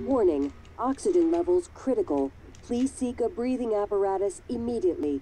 Warning, oxygen levels critical. Please seek a breathing apparatus immediately.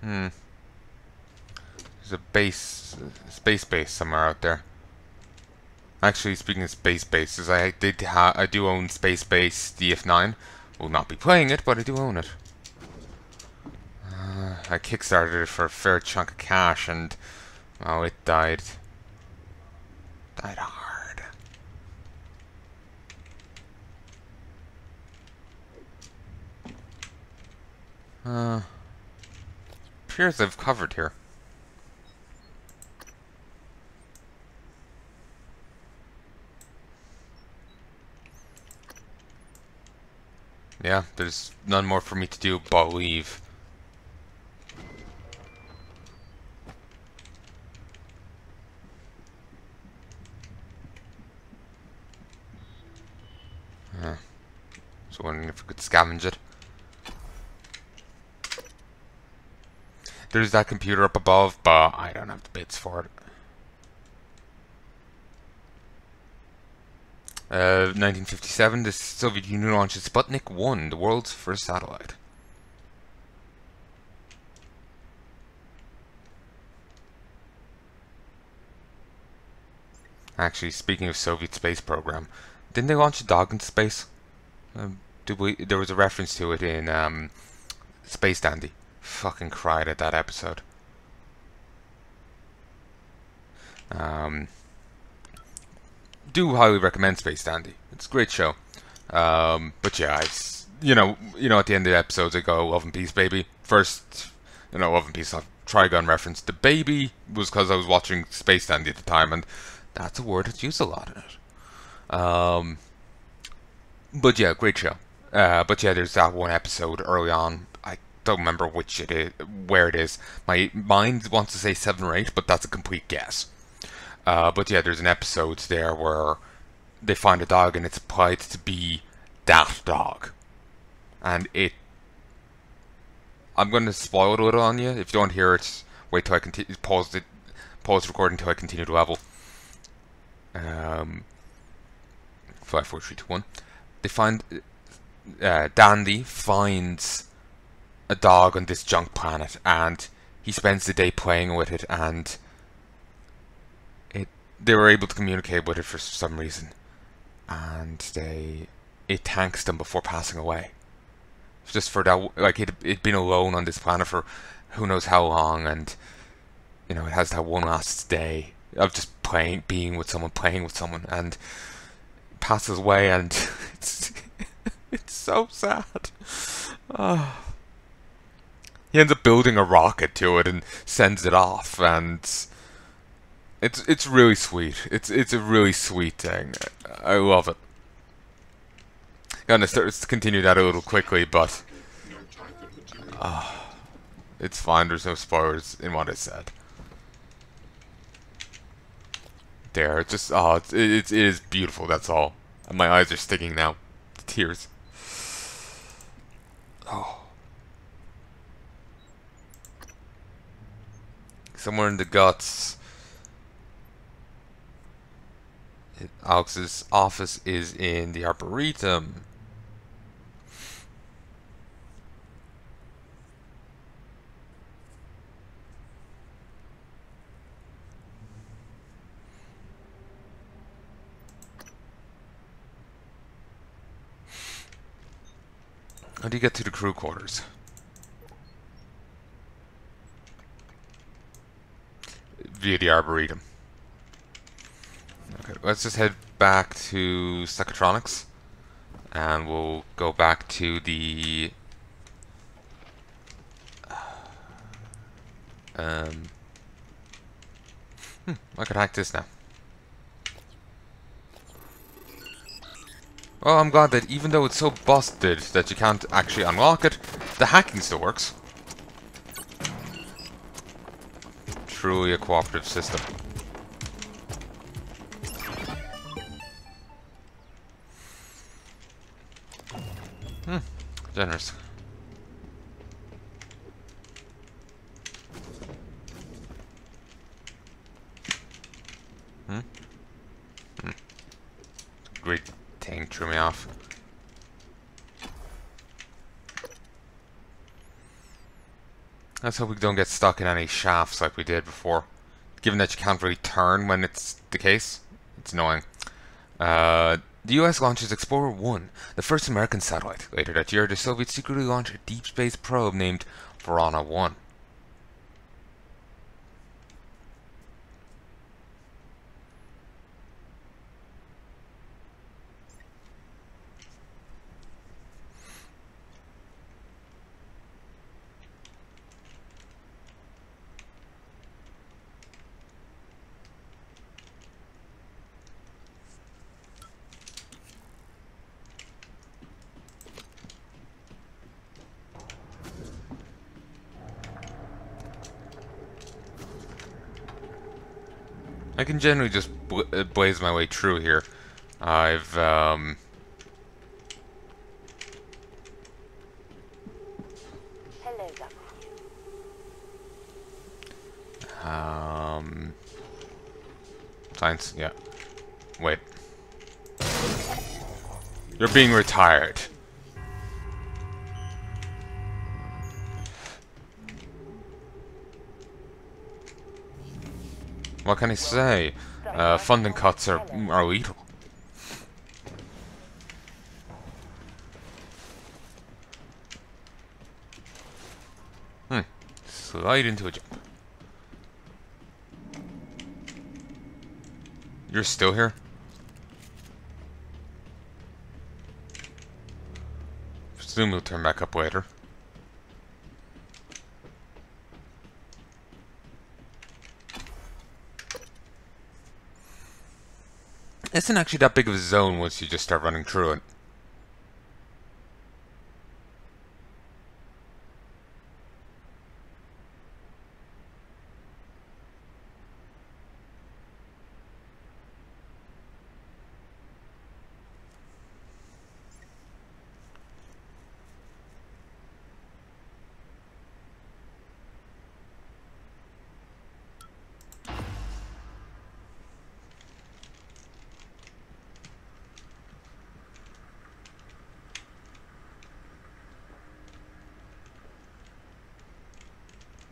There's a base, space base somewhere out there. Actually, speaking of space bases, I do own Space Base DF9. Will not be playing it, but I do own it. I kickstarted it for a fair chunk of cash, and oh, it died. Died hard. Appears I've covered here. Yeah, there's none more for me to do but leave. So wondering if we could scavenge it. There's that computer up above, but I don't have the bits for it. 1957, the Soviet Union launches Sputnik 1, the world's first satellite. Actually, speaking of Soviet space program, didn't they launch a dog into space? There was a reference to it in Space Dandy. Fucking cried at that episode. Do highly recommend Space Dandy. It's a great show. But yeah, you know, at the end of the episodes, I go, "Love and peace, baby." First, Love and peace. Trigun reference. The baby was because I was watching Space Dandy at the time, and that's a word that's used a lot in it. But yeah, great show. But yeah, there's that one episode early on. I don't remember which it is, where it is. My mind wants to say 7 or 8, but that's a complete guess. But yeah, there's an episode there where they find a dog and it's applied to be that dog. And I'm going to spoil it a little on you. If you don't hear it, wait till I continue. Pause the recording till I continue to level. 5, 4, 3, 2, 1. They find Dandy finds a dog on this junk planet, and he spends the day playing with it, and they were able to communicate with it for some reason, and it thanks them before passing away. Just for that, like it'd been alone on this planet for who knows how long, and it has that one last day of just being with someone, playing with someone, and passes away, and it's so sad. He ends up building a rocket to it and sends it off, and it's really sweet. It's a really sweet thing. I love it. Gonna start to continue that a little quickly, but it's fine. There's no spoilers in what I said. There, just it is beautiful. That's all. And my eyes are sticking now. The tears. Oh. Somewhere in the guts. Alex's office is in the Arboretum. How do you get to the crew quarters? Via the Arboretum. Okay, let's just head back to Psychotronics, and we'll go back to the I could hack this now. Well, I'm glad that even though it's so busted that you can't actually unlock it, the hacking still works. Truly a cooperative system. Generous. grid thing threw me off. Let's hope we don't get stuck in any shafts like we did before. Given that you can't really turn when it's the case, it's annoying. The US launches Explorer 1, the first American satellite. Later that year, the Soviets secretly launched a deep space probe named Palanai 1. I can generally just blaze my way through here. I've Hello, science, yeah. Wait. You're being retired. What can I say? Funding cuts are lethal. Slide into a jump. You're still here? Presume we'll turn back up later. It isn't actually that big of a zone once you just start running through it.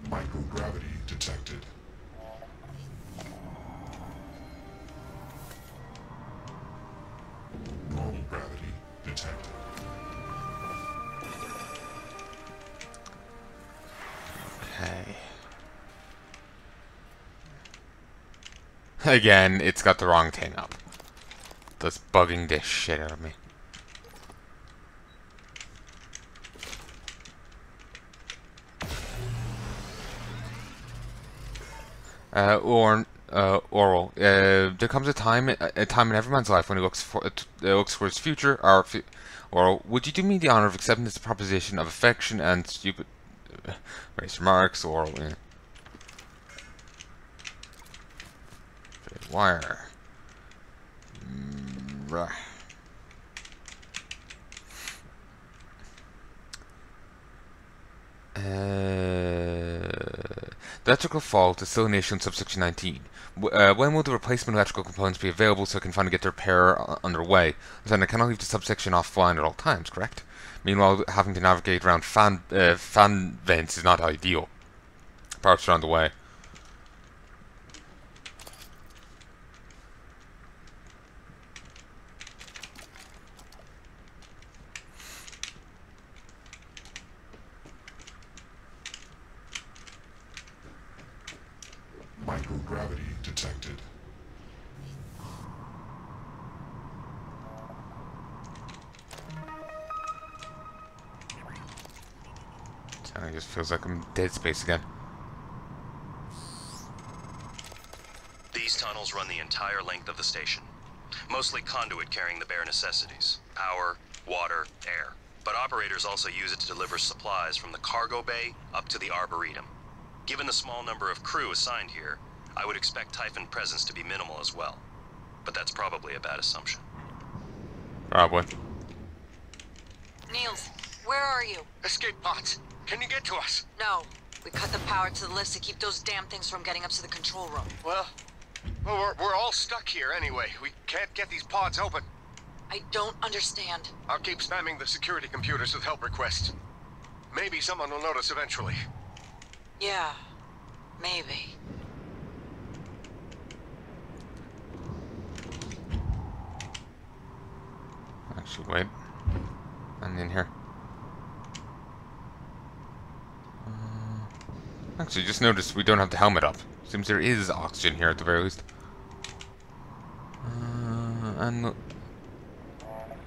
Microgravity detected. Normal gravity detected. Okay. Again, it's got the wrong thing up. That's bugging this shit out of me. Oral. There comes a time in every man's life when he looks for his future. Oral, would you do me the honor of accepting this proposition of affection and stupid race remarks? Oral. Wire. Right. The electrical fault is still an issue in subsection 19. When will the replacement electrical components be available so I can finally get the repair underway? Then I cannot leave the subsection offline at all times, correct? Meanwhile, having to navigate around fan vents is not ideal. Parts are on the way. Microgravity detected. It just feels like I'm dead space again. These tunnels run the entire length of the station. Mostly conduit carrying the bare necessities. Power, water, air. But operators also use it to deliver supplies from the cargo bay up to the arboretum. Given the small number of crew assigned here, I would expect Typhon presence to be minimal as well. But that's probably a bad assumption. Probably. Niels, where are you? Escape pods. Can you get to us? No. We cut the power to the lifts to keep those damn things from getting up to the control room. Well, we're all stuck here anyway. We can't get these pods open. I don't understand. I'll keep spamming the security computers with help requests. Maybe someone will notice eventually. Yeah, maybe. Actually, wait. I'm in here. Actually, just noticed we don't have the helmet up. Seems there is oxygen here at the very least. And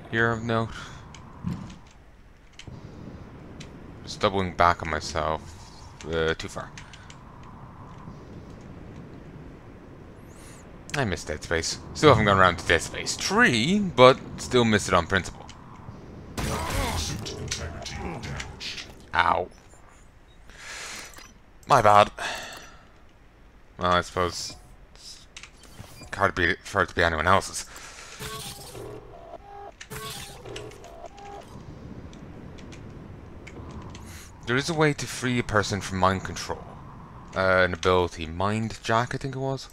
here of note. Just doubling back on myself. Too far. I missed Dead Space. Still haven't gone around to Dead Space 3, but still missed it on principle. Suit integrity damaged. Ow. My bad. Well, I suppose it's hard for it to be anyone else's. There is a way to free a person from mind control. An ability, Mind Jack, I think it was,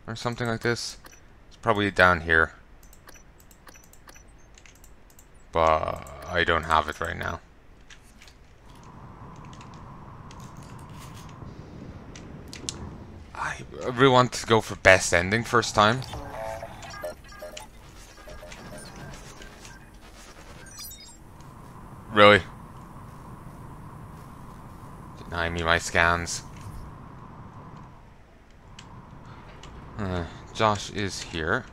or something like this. It's probably down here, but I don't have it right now. I really want to go for best ending first time. Really? Deny me my scans. Josh is here.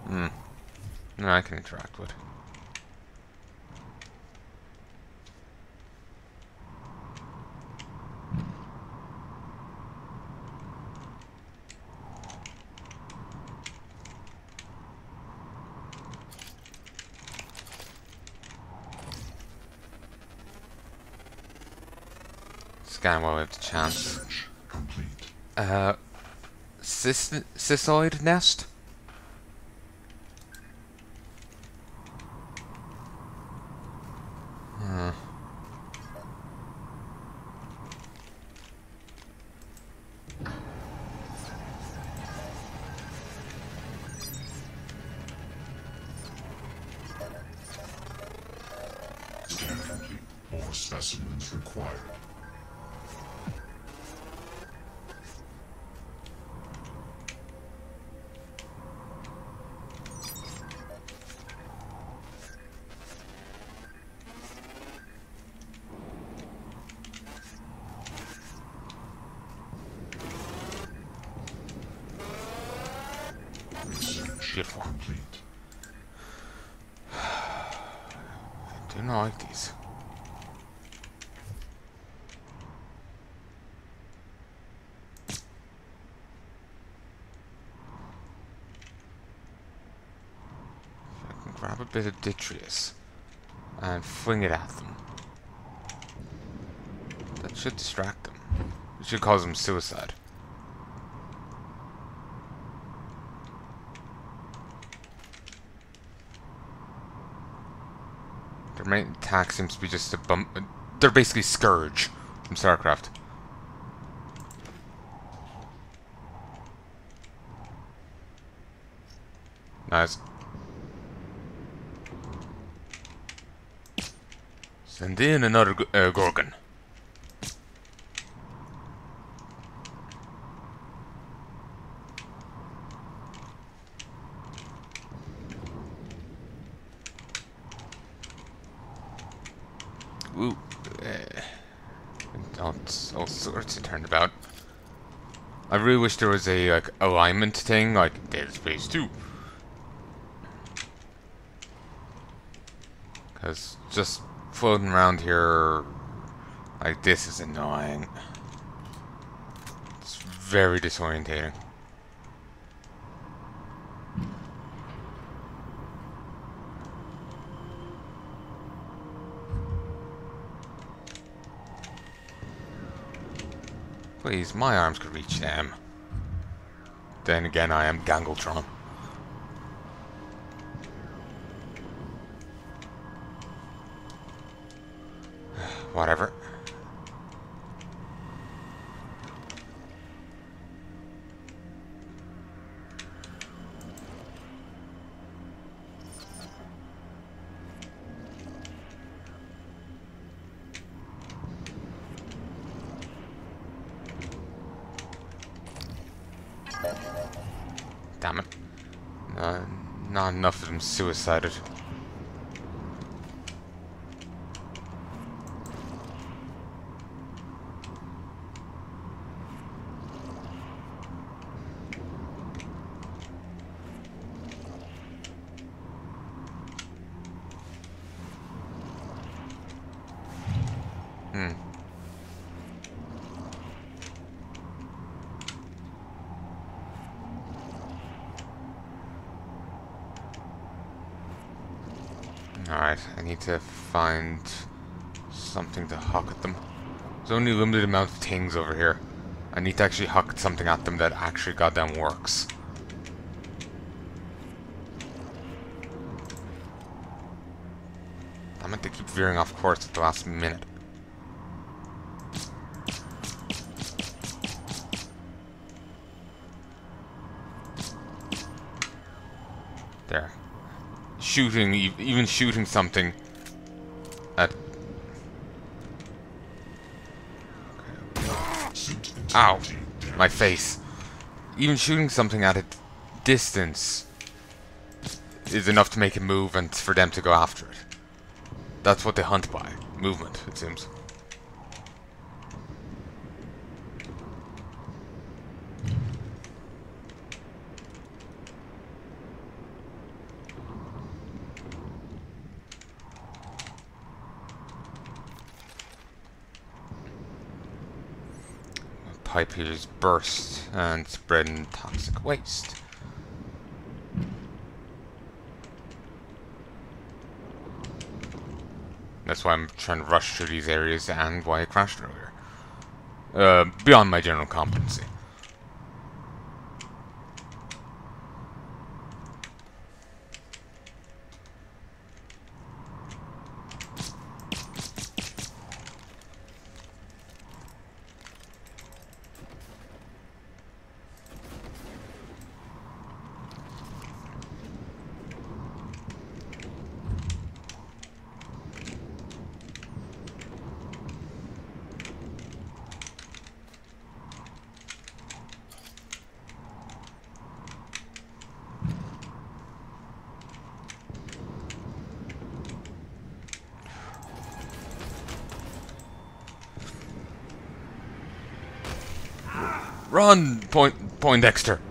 No, I can interact with. Scan while we have the chance. Research complete. Cystoid nest? Scan complete. More specimens required. Research Beautiful. complete. I do not like these. If I can grab a bit of Detritus and fling it at them, that should distract them. It should cause them suicide. Their main attack seems to be just a bump. They're basically Scourge from StarCraft. Nice. Send in another Gorgon. Ooh, all sorts of turnabout. I really wish there was a like alignment thing like Dead Space 2. Cause just floating around here like this is annoying. It's very disorientating. Please, my arms could reach them. Then again, I am Gangletron. Whatever. Damn it. Not enough of them suicided. Alright, I need to find something to huck at them. There's only a limited amount of things over here. I need to actually huck something at them that actually goddamn works. Damn it, they keep veering off course at the last minute. There. Shooting, even shooting something at... Ow! My face. Even shooting something at a distance is enough to make it move and for them to go after it. That's what they hunt by. Movement, it seems. Pipe heaters burst and spreading toxic waste. That's why I'm trying to rush through these areas and why I crashed earlier. Beyond my general competency. Run, Poindexter.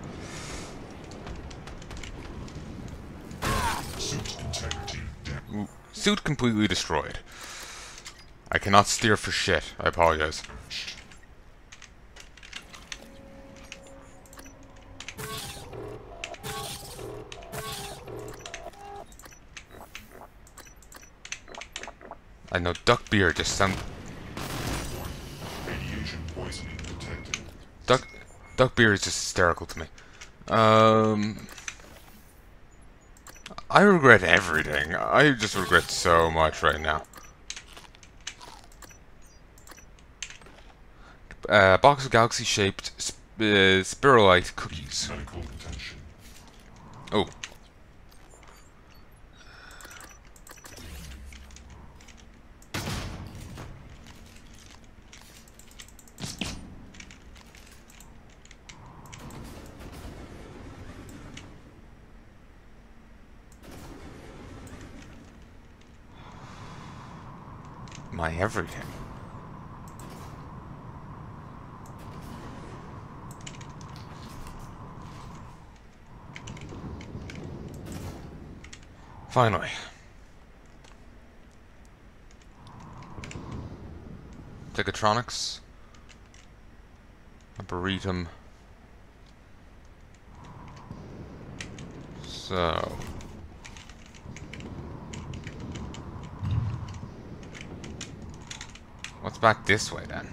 Suit integrity down. Ooh, suit completely destroyed. I cannot steer for shit. I apologize. I know duck beer just sound. Radiation poisoning detected. Duck beer is just hysterical to me. I regret everything. I just regret so much right now. Box of galaxy-shaped spiralite cookies. Medical attention. Oh. My everything. Finally. Tigatronics. Arboretum. So. What's back this way then?